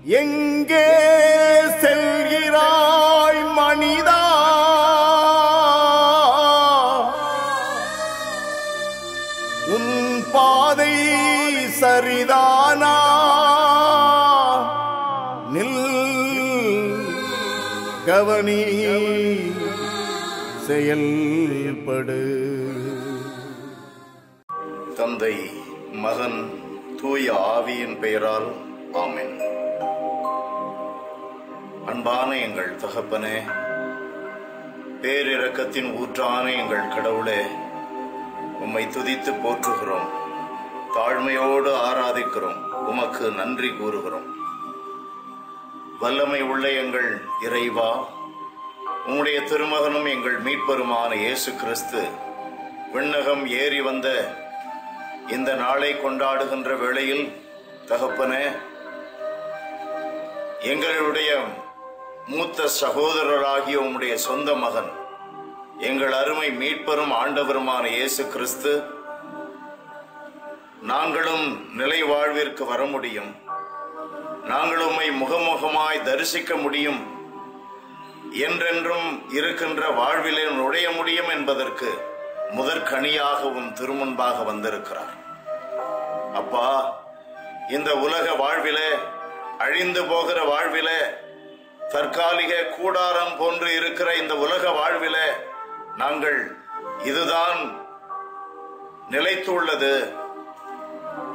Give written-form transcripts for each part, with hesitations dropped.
எங்கே செல்கிறாய் மனிதா? உன் பாதை சரிதானா? நில், கவனி, செயல்படு. தந்தை, மகன், தூய ஆவியின் பெயரால் ஆமென். அன்பான எங்கள் தகப்பனே, பேரிரக்கத்தின் ஊற்றான எங்கள் கடவுளே, உம்மை துதித்து போற்றுகிறோம், தாழ்மையோடு ஆராதிக்கிறோம், உமக்கு நன்றி கூறுகிறோம். வல்லமை உள்ள எங்கள் இறைவா, உம்முடைய திருமகனும் எங்கள் மீட்பருமான இயேசு கிறிஸ்து விண்ணகம் ஏறி வந்த இந்த நாளை கொண்டாடுகின்ற வேளையில் தகப்பனே, எங்களுடைய மூத்த சகோதரராகிய உம்முடைய சொந்த மகன், எங்கள் அருமை மீட்பரும் ஆண்டவருமான இயேசு கிறிஸ்து நாங்களும் நிலை வாழ்விற்கு வர முடியும், நாங்கள் உம்மை முகமுகமாய் தரிசிக்க முடியும், என்றென்றும் இருக்கின்ற வாழ்விலே நுழைய முடியும் என்பதற்கு முதற்கனியாகவும் திருமுன்பாக வந்திருக்கிறார். அப்பா, இந்த உலக வாழ்விலே, அழிந்து போகிற வாழ்விலே, தற்காலிக கூடாரம் போன்று இருக்கிற இந்த உலக வாழ்விலே நாங்கள் இதுதான் நிலைத்துள்ளது,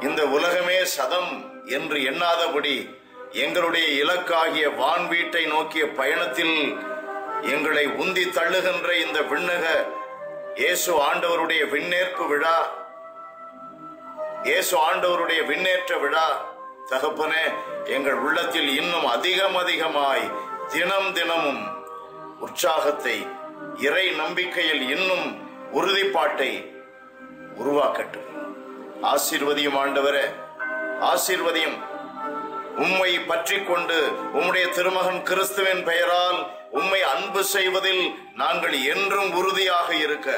இந்த உலகமே சதம் என்று எண்ணாதபடி எங்களுடைய இலக்காகிய வான் வீட்டை நோக்கிய பயணத்தில் எங்களை உந்தி தள்ளுகின்ற இந்த விண்ணக இயேசு ஆண்டவருடைய விண்ணேற்பு விழா, இயேசு ஆண்டவருடைய விண்ணேற்ற விழா தகப்பனே, எங்கள் உள்ளத்தில் இன்னும் அதிகமாய் தினம் தினமும் உற்சாகத்தை, இறை நம்பிக்கையில் இன்னும் உறுதிப்பாட்டை உருவாக்கட்டும். ஆசீர்வதியும் ஆண்டவரே, ஆசீர்வதியும். உம்மை பற்றி கொண்டு உம்முடைய திருமகன் கிறிஸ்துவின் பெயரால் உம்மை அன்பு செய்வதில் நாங்கள் என்றும் உறுதியாக இருக்க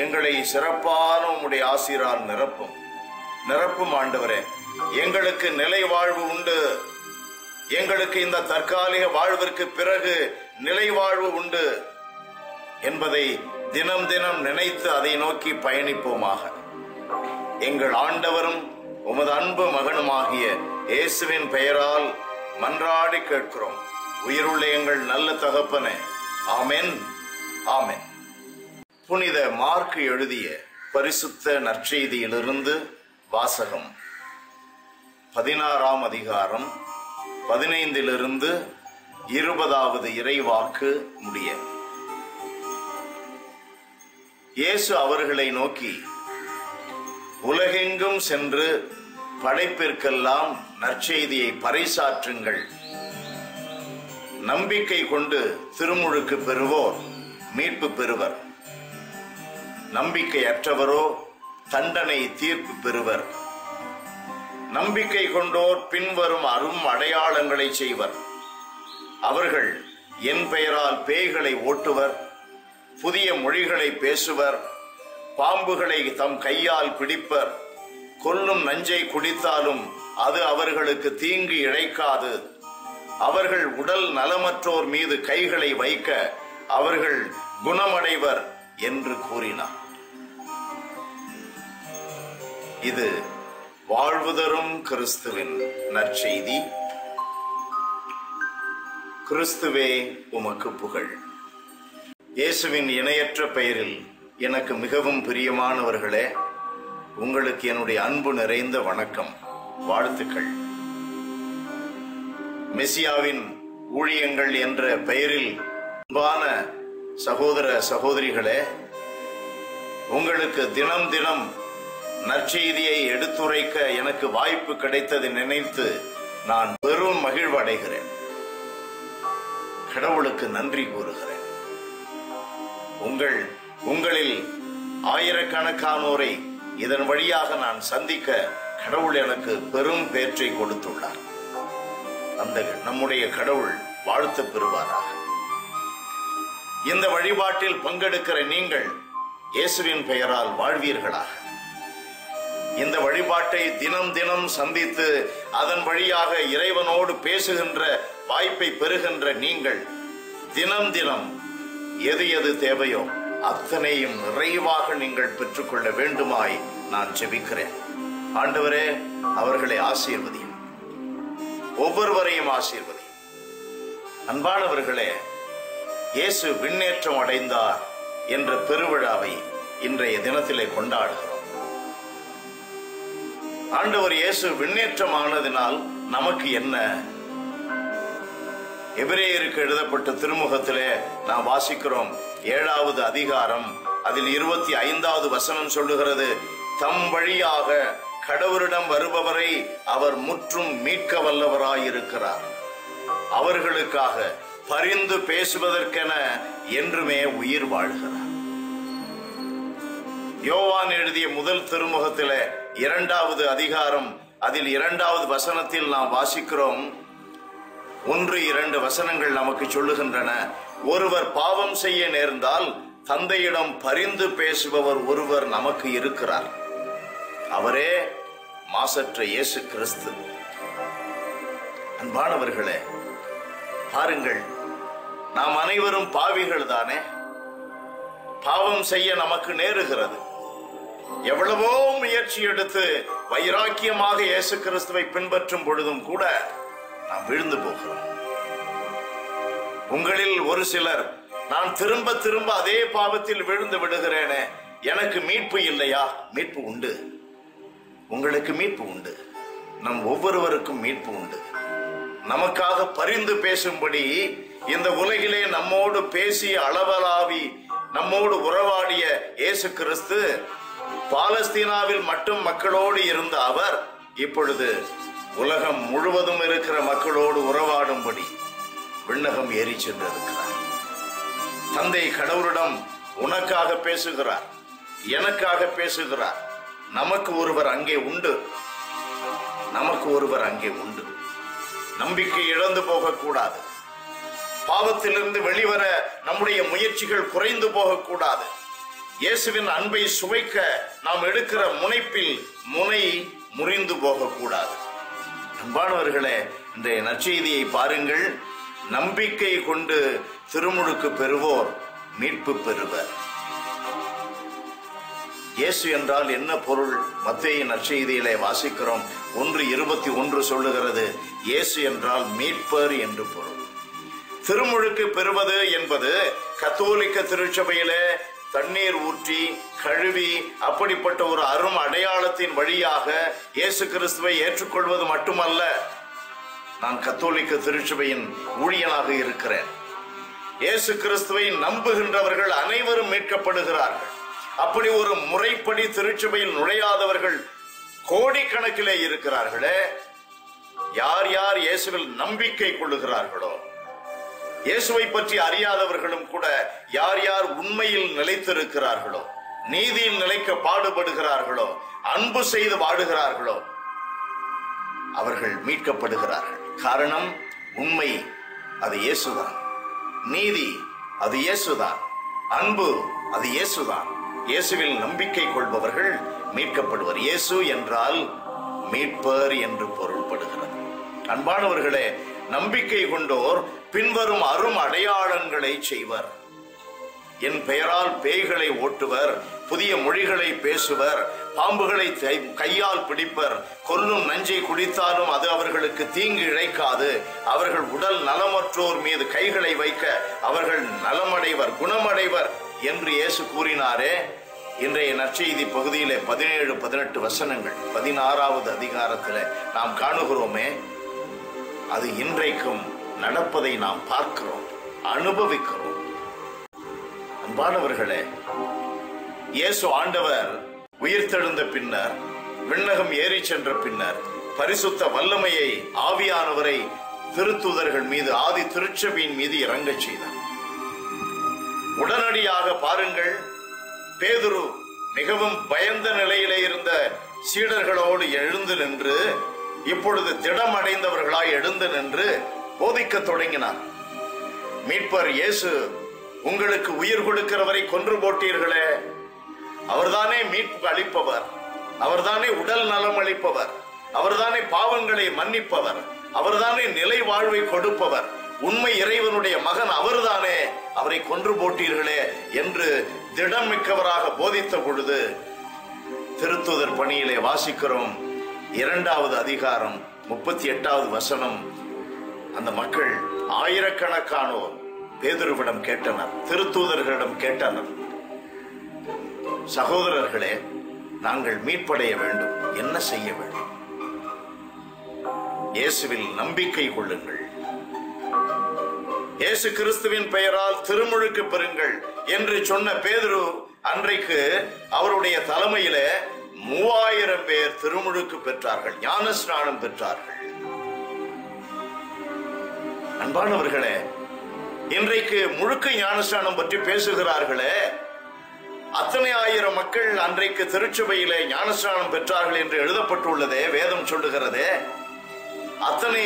எங்களை சிறப்பான உம்முடைய ஆசீரால் நிரப்பும் ஆண்டவரே. எங்களுக்கு நிலை வாழ்வு உண்டு, எங்களுக்கு இந்த தற்காலிக வாழ்விற்கு பிறகு நிலை வாழ்வு உண்டு என்பதை தினம் தினம் நினைத்து அதை நோக்கி பயணிப்போமாக. எங்கள் ஆண்டவரும் உமது அன்பு மகனுமாகிய இயேசுவின் பெயரால் மன்றாடி கேட்கிறோம், உயிருள்ள எங்கள் நல்ல தகப்பனே. ஆமென், ஆமென். புனித மார்க்கு எழுதிய பரிசுத்த நற்செய்தியிலிருந்து வாசகம். 16ஆம் அதிகாரம் 15 20 இறைவாக்கு முடிய. இயேசு அவர்களை நோக்கி, உலகெங்கும் சென்று படைப்பிற்கெல்லாம் நற்செய்தியை பறைசாற்றுங்கள். நம்பிக்கை கொண்டு திருமுழுக்கு பெறுவோர் மீட்பு பெறுவர், நம்பிக்கையற்றவரோ தண்டனை தீர்ப்பு பெறுவர். நம்பிக்கை கொண்டோர் பின்வரும் அரும் அடையாளங்களை செய்வர். அவர்கள் என் பெயரால் பேய்களை ஓட்டுவர், புதிய மொழிகளை பேசுவர், பாம்புகளை தம் கையால் பிடிப்பர், கொல்லும் நஞ்சை குடித்தாலும் அது அவர்களுக்கு தீங்கு இழைக்காது. அவர்கள் உடல் நலமற்றோர் மீது கைகளை வைக்க அவர்கள் குணமடைவர் என்று கூறினார். இது வாழ்வு தரும் கிறிஸ்துவின் நற்செய்தி. கிறிஸ்துவே உமக்கு புகழ். இயேசுவின் இணையற்ற பெயரில் எனக்கு மிகவும் பிரியமானவர்களே, உங்களுக்கு என்னுடைய அன்பு நிறைந்த வணக்கம், வாழ்த்துக்கள். மெசியாவின் ஊழியங்கள் என்ற பெயரில் அன்பான சகோதர சகோதரிகளே, உங்களுக்கு தினம் தினம் நற்செய்தியை எடுத்துரைக்க எனக்கு வாய்ப்பு கிடைத்ததை நினைத்து நான் பெரும் மகிழ்வடைகிறேன். கடவுளுக்கு நன்றி கூறுகிறேன். உங்களில் ஆயிரக்கணக்கானோரை இதன் வழியாக நான் சந்திக்க கடவுள் எனக்கு பெரும் பேற்றை கொடுத்துள்ளார். அந்த நம்முடைய கடவுள் வாழ்த்து பெறுவாராக. இந்த வழிபாட்டில் பங்கெடுக்கிற நீங்கள் இயேசுவின் பெயரால் வாழ்வீர்களாக. இந்த வழிபாட்டை தினம் தினம் சந்தித்து அதன் வழியாக இறைவனோடு பேசுகின்ற வாய்ப்பை பெறுகின்ற நீங்கள் தினம் தினம் எது எது தேவையோ அத்தனையும் நிறைவாக நீங்கள் பெற்றுக்கொள்ள வேண்டுமாய் நான் ஜெபிக்கிறேன். ஆண்டவரே, அவர்களை ஆசீர்வதியும், ஒவ்வொருவரையும் ஆசீர்வதியும். அன்பானவர்களே, இயேசு விண்ணேற்றம் அடைந்தார் என்ற பெருவிழாவை இன்றைய தினத்திலே கொண்டாடுகிறோம். ஆண்டவர் இயேசு விண்ணேற்றம் ஆனதினால் நமக்கு என்ன? எபிரேயருக்கு எழுதப்பட்ட திருமுகத்திலே நாம் வாசிக்கிறோம், 7வது அதிகாரம், அதில் 25வது வசனம் சொல்லுகிறது, தம் வழியாக கடவுளிடம் வருபவரை அவர் முற்றும் மீட்க வல்லவராயிருக்கிறார். அவர்களுக்காக பரிந்து பேசுவதற்கென என்றுமே உயிர் வாழ்கிறார். யோவான் எழுதிய முதல் திருமுகத்திலே 2வது அதிகாரம், அதில் 2வது வசனத்தில் நாம் வாசிக்கிறோம், 1-2 வசனங்கள் நமக்கு சொல்லுகின்றன, ஒருவர் பாவம் செய்ய நேர்ந்தால் தந்தையிடம் பரிந்து பேசுபவர் ஒருவர் நமக்கு இருக்கிறார், அவரே மாசற்ற இயேசு கிறிஸ்து. அன்பானவர்களே, பாருங்கள், நாம் அனைவரும் பாவிகள் தானே. பாவம் செய்ய நமக்கு நேருகிறது. எவ்வளவோ முயற்சி எடுத்து வைராக்கியமாக இயேசு கிறிஸ்துவை பின்பற்றும் பொழுதும் கூட நாம் விழுந்து போகிறோம். உங்களில் ஒரு சிலர், நான் திரும்ப திரும்ப அதே பாவத்தில் விழுந்து விடுகிறேனே, எனக்கு மீட்பு இல்லையா? மீட்பு உண்டு. உங்களுக்கு மீட்பு உண்டு. நம் ஒவ்வொருவருக்கும் மீட்பு உண்டு. நமக்காக பரிந்து பேசும்படி இந்த உலகிலே நம்மோடு பேசி அளவலாவி நம்மோடு உறவாடிய இயேசு கிறிஸ்து பாலஸ்தீனாவில் மட்டும் மக்களோடு இருந்த அவர் இப்பொழுது உலகம் முழுவதும் இருக்கிற மக்களோடு உறவாடும்படி விண்ணகம் ஏறி சென்றிருக்கிறார். தந்தை கடவுளிடம் உனக்காக பேசுகிறார், எனக்காக பேசுகிறார். நமக்கு ஒருவர் அங்கே உண்டு, நமக்கு ஒருவர் அங்கே உண்டு. நம்பிக்கை இழந்து போகக்கூடாது. பாவத்திலிருந்து வெளிவர நம்முடைய முயற்சிகள் குறைந்து போகக்கூடாது. இயேசுவின் அன்பை சுவைக்க நாம் எடுக்கிற முனைப்பில் முனை முறிந்து போகக்கூடாது. அன்பானவர்களே, இன்றைய நற்செய்தியை பாருங்கள். நம்பிக்கை கொண்டு திருமுழுக்கு பெறுவோர் மீட்பு பெறுவர். இயேசு என்றால் என்ன பொருள்? மத்தேயு நற்செய்தியிலே வாசிக்கிறோம், 1:21 சொல்லுகிறது, இயேசு என்றால் மீட்பர் என்று பொருள். திருமுழுக்கு பெறுவது என்பது கத்தோலிக்க திருச்சபையிலே தண்ணீர் ஊற்றி கழுவி அப்படிப்பட்ட ஒரு அரும் அடையாளத்தின் வழியாக இயேசு கிறிஸ்துவை ஏற்றுக்கொள்வது மட்டுமல்ல. நான் கத்தோலிக்க திருச்சபையின் ஊழியனாக இருக்கிறேன். இயேசு கிறிஸ்துவை நம்புகின்றவர்கள் அனைவரும் மீட்கப்படுகிறார்கள். அப்படி ஒரு முறைப்படி திருச்சபையில் நுழையாதவர்கள் கோடிக்கணக்கிலே இருக்கிறார்களே. யார் யார் இயேசுவில் நம்பிக்கை கொள்ளுகிறார்களோ, இயேசுவை பற்றி அறியாதவர்களும் கூட யார் யார் உண்மையில் நிலைத்திருக்கிறார்களோ, நீதியில் நிலைக்க பாடுபடுகிறார்களோ, அன்பு செய்து வாடுகிறார்களோ, அவர்கள் மீட்கப்படுகிறார்கள். காரணம், உண்மை அது இயேசுதான், நீதி அது இயேசுதான், அன்பு அது இயேசுதான். இயேசுவில் நம்பிக்கை கொள்பவர்கள் மீட்கப்படுவர். இயேசு என்றால் மீட்பர் என்று பொருள்படுகிறது. அன்பானவர்களே, நம்பிக்கை கொண்டோர் பின்வரும் அரும் அடையாளங்களை செய்வர். என் பெயரால் பேய்களை ஓட்டுவர், புதிய மொழிகளை பேசுவர், பாம்புகளை கையால் பிடிப்பர், கொல்லும் நஞ்சை குடித்தாலும் அது அவர்களுக்கு தீங்கு இழைக்காது, அவர்கள் உடல் நலமற்றோர் மீது கைகளை வைக்க அவர்கள் நலமடைவர், குணமடைவர் என்று இயேசு கூறினாரே. இன்றைய நற்செய்தி பகுதியிலே 17-18 வசனங்கள் 16வது அதிகாரத்தில் நாம் காணுகிறோமே, அது இன்றைக்கும் நடப்பதை நாம் பார்க்கிறோம், அனுபவிக்கிறோம். அன்பானவர்களே, இயேசு ஆண்டவர் உயிர்த்தெழுந்த பின்னர், விண்ணகம் ஏறி சென்ற பின்னர், பரிசுத்த வல்லமையை, ஆவியானவரை திருத்தூதர்கள் மீது, ஆதி திருச்சபையின் மீது இறங்கச் செய்தார். உடனடியாக பாருங்கள், பேதுரு மிகவும் பயந்த நிலையிலே இருந்த சீடர்களோடு எழுந்து நின்று, இப்பொழுது திடமடைந்தவர்களாய் எழுந்து நின்று போதிக்க தொடங்கினார். மீட்பர் இயேசு, உங்களுக்கு உயிர் கொடுக்கிறவரை கொன்று போட்டீர்களே, அவர்தானே மீட்பு அளிப்பவர். அவர்தானே உடல் நலம் அளிப்பவர், அவர்தானே பாவங்களை மன்னிப்பவர், அவர்தானே நிலை வாழ்வை கொடுப்பவர், உண்மை இறைவனுடைய மகன் அவர்தானே, அவரை கொன்று போட்டீர்களே என்று திடம் மிக்கவராக போதித்த பொழுது திருத்தூதர் பணியிலே வாசிக்கிறோம் 2வது அதிகாரம் 38வது வசனம். அந்த மக்கள் ஆயிரக்கணக்கானோர் பேதுருவிடம் கேட்டனர், திருத்தூதர்களிடம் கேட்டனர், சகோதரர்களே, நாங்கள் மீட்படைய வேண்டும், என்ன செய்ய வேண்டும்? இயேசுவில் நம்பிக்கை கொள்ளுங்கள், இயேசு கிறிஸ்துவின் பெயரால் திருமுழுக்கு பெறுங்கள் என்று சொன்ன பேதுரு அன்றைக்கு அவருடைய தலைமையிலே 3000 பேர் திருமுழுக்கு பெற்றார்கள், ஞானஸ்நானம் பெற்றார்கள். அன்பானவர்களே, இன்றைக்கு முழுக்க ஞானஸ்நானம் பற்றி பேசுகிறார்களே, அத்தனை ஆயிரம் மக்கள் அன்றைக்கு திருச்சபையிலே ஞானஸ்நானம் பெற்றார்கள் என்று எழுதப்பட்டுள்ளதே, வேதம் சொல்லுகிறதே. அத்தனை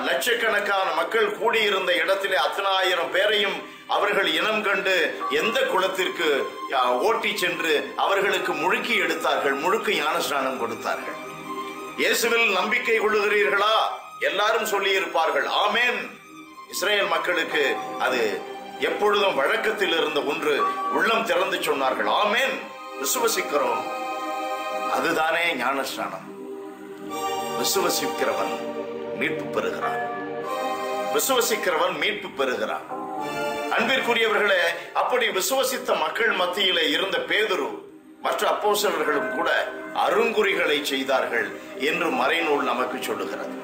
லட்சக்கணக்கான மக்கள் கூடியிருந்த இடத்திலே அத்தனை ஆயிரம் பேரையும் அவர்கள் இனம் கண்டு எந்த குளத்திற்கு ஓட்டி சென்று அவர்களுக்கு முழுக்கி எடுத்தார்கள், முழுக்க ஞானஸ்நானம் கொடுத்தார்கள். இயேசுவில் நம்பிக்கை கொள்ளுகிறீர்களா? எல்லாரும் சொல்லி இருப்பார்கள், ஆமேன். இஸ்ரேல் மக்களுக்கு அது எப்பொழுதும் வழக்கத்தில் இருந்த ஒன்று, உள்ளம் திறந்து சொன்னார்கள், ஆமேன், விசுவசிக்கிறோம். அதுதானே ஞானஸ்நானம். விசுவசிக்கிறவன் மீட்பு பெறுகிறான், விசுவசிக்கிறவன் மீட்பு பெறுகிறான். அன்பிற்குரியவர்களே, அப்படி விசுவசித்த மக்கள் மத்தியிலே இருந்த பேதுரு மற்ற அப்போஸ்தலர்களும் கூட அருங்குறிகளை செய்தார்கள் என்று மறைநூல் நமக்கு சொல்லுகிறது.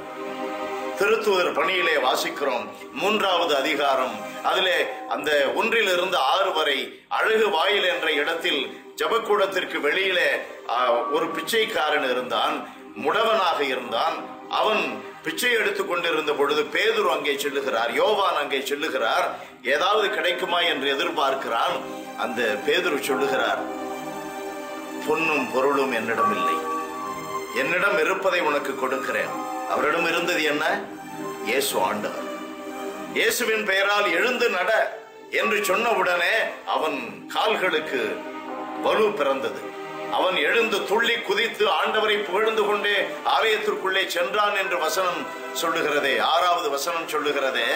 திருத்தூதர் பணியிலே வாசிக்கிறோம் 3வது அதிகாரம். அதிலே அந்த 1 to 6 வரை அழகு வாயில் என்ற இடத்தில் ஜபக்கூடத்திற்கு வெளியிலே ஒரு பிச்சைக்காரன் இருந்தான், முடவனாக இருந்தான். அவன் பிச்சை எடுத்துக் கொண்டிருந்த பொழுது பேதுரு அங்கே செல்லுகிறார், யோவான் அங்கே செல்லுகிறார், ஏதாவது கிடைக்குமா என்று எதிர்பார்க்கிறான். அந்த பேதுரு சொல்லுகிறார், பொன்னும் பொருளும் என்னிடம் இல்லை, என்னிடம் இருப்பதை உனக்கு கொடுக்கிறேன். அவரிடம் இருந்தது என்ன? இயேசு ஆண்டவர். இயேசுவின் பெயரால் எழுந்து நட என்று சொன்னவுடனே அவன் கால்களுக்கு வலு பிறந்தது. அவன் எழுந்து துள்ளி குதித்து ஆண்டவரை புகழ்ந்து கொண்டே ஆலயத்திற்குள்ளே சென்றான் என்று வசனம் சொல்லுகிறதே, 6வது வசனம் சொல்லுகிறதே.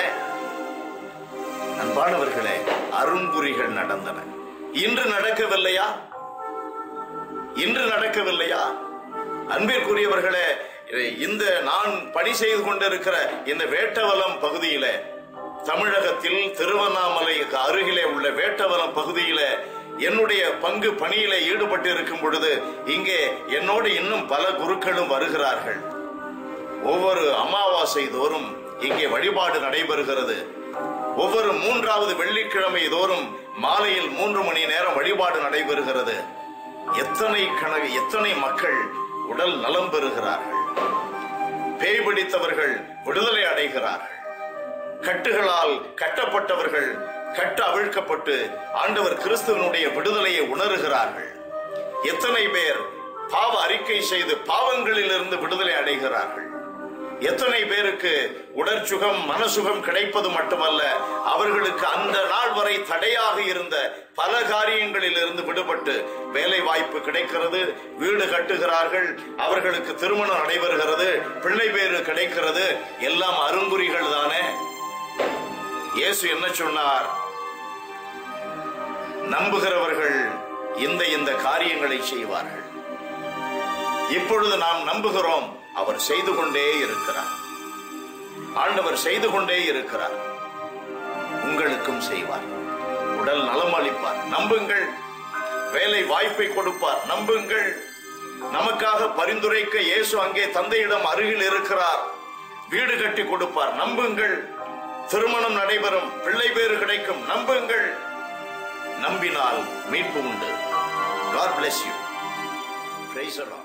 அன்பானவர்களே, அருங்குறிகள் நடந்தன. இன்று நடக்கவில்லையா? இன்று நடக்கவில்லையா? அன்பிற்குரியவர்களே, இந்த நான் பணி செய்து கொண்டிருக்கிற இந்த வேட்டவலம் பகுதியில, தமிழகத்தில் திருவண்ணாமலைக்கு அருகிலே உள்ள வேட்டவலம் பகுதியில என்னுடைய பங்கு பணியில ஈடுபட்டு இருக்கும் பொழுது இங்கே என்னோடு இன்னும் பல குருக்களும் வருகிறார்கள். ஒவ்வொரு அமாவாசை தோறும் இங்கே வழிபாடு நடைபெறுகிறது. ஒவ்வொரு 3வது வெள்ளிக்கிழமை தோறும் மாலையில் 3 மணி நேரம் வழிபாடு நடைபெறுகிறது. எத்தனை மக்கள் உடல் நலம் பெறுகிறார்கள், பேய் பிடித்தவர்கள் விடுதலை அடைகிறார்கள், கட்டுகளால் கட்டப்பட்டவர்கள் கட்டு அவிழ்க்கப்பட்டு ஆண்டவர் கிறிஸ்துவனுடைய விடுதலையை உணர்கிறார்கள். எத்தனை பேர் பாவ அறிக்கை செய்து பாவங்களில் இருந்து விடுதலை அடைகிறார்கள். எத்தனை பேருக்கு உடற்சுகம் மனசுகம் கிடைப்பது மட்டுமல்ல, அவர்களுக்கு அந்த நாள் வரை தடையாக இருந்த பல காரியங்களில் இருந்து விடுபட்டு வேலை வாய்ப்பு கிடைக்கிறது, வீடு கட்டுகிறார்கள், அவர்களுக்கு திருமணம் நடைபெறுகிறது, பிள்ளை பேறு கிடைக்கிறது. எல்லாம் அருங்குறிகள் தானே. இயேசு என்ன சொன்னார்? நம்புகிறவர்கள் இந்த காரியங்களை செய்வார்கள். இப்பொழுது நாம் நம்புகிறோம், அவர் செய்து கொண்டே இருக்கிறார். ஆண்டவர் செய்து கொண்டே இருக்கிறார். உங்களுக்கும் செய்வார். உடல் நலம் அளிப்பார், நம்புங்கள். வேலை வாய்ப்பை கொடுப்பார், நம்புங்கள். நமக்காக பரிந்துரைக்க இயேசு அங்கே தந்தையிடம் அருகில் இருக்கிறார். வீடு கட்டி கொடுப்பார், நம்புங்கள். திருமணம் நடைபெறும், பிள்ளை பேறு கிடைக்கும், நம்புங்கள். நம்பினால் மீட்பு உண்டு. God bless you. Praise the Lord.